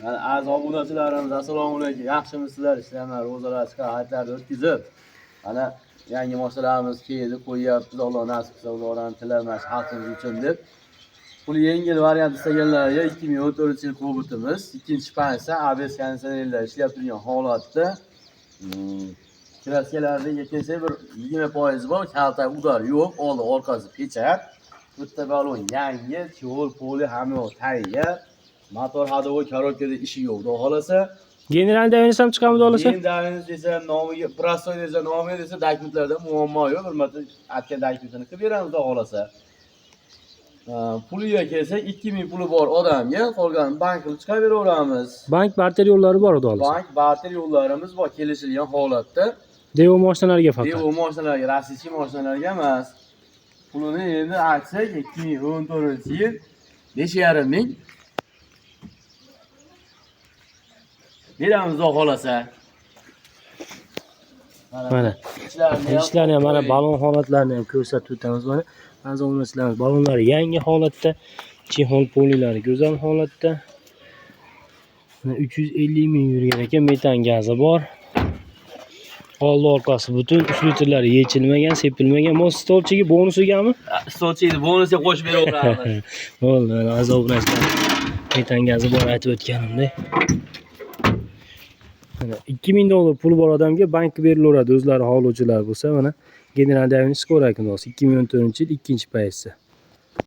Yani aziz obunachilarimiz assalomu alaykum. Yaxshimisizlar? Ishlarni ro'zalar hayitlarni o'tkazib, ana yangi mashinalarimiz keldi, qo'yyapmiz. Alloh nasib qilsa ularni tilamash xalqimiz uchun deb. Pul yengil variant istaganlarga 2014-yil Cobalt'imiz, ikkinchi pansa ABS konditsionerlar ishlab turgan holatda. Kraskalarga kelsa bir 20% bor, kalta udar yo'q, oldi orqasi pechat. Bitta balon yangi, chivol poli hamma tayyor. Motor hadovoy korobkada ishi yo'q, xudo xolasa. General daviniz ham chiqadimi, xudo xolasa? General daviniz desa, nomiga, prostoy desa, nomiga desa, dokumentlarda muammo yo'q. Bir marta aytgan dokumentini qilib beramiz, xudo xolasa. Puliga kelsak, 2000 puli bor odamga qolgan bank qilib chiqaraveramiz. Bank barter yo'llari bor, xudo xolasa. Bank barter yo'llarimiz bor, kelishilgan holatda. Devo mashinalarga faqat. Devo mashinalarga, rossiyskiy mashinalarga emas. Pulini endi aytsak, 2014-yil 5,5 ming beramiz, xudo xolasa. Mana ishlarni ham, mana balon holatlarini ham ko'rsatib o'tamiz. Mana ba'zi obunachilarimiz balonlari yangi holatda, chexol polilari go'zal holatda. 350 ming yurgan ekan, metan gazi bor. Oldi orqasi butun, 3 litrlari yechilmagan, sepilmagan. Mo stolchiga bonusigami? Stolchiga bonusga qo'shib beraveramiz. Bo'ldi, mana ba'zi obunachilar metan gazi bor aytib o'tganimdek. 2000 dollar pul bor odamga bank berilaveradi, o'zlari hovlovchilar bo'lsa. Mana general daviniz Skorak 2014-yil 2-paysi.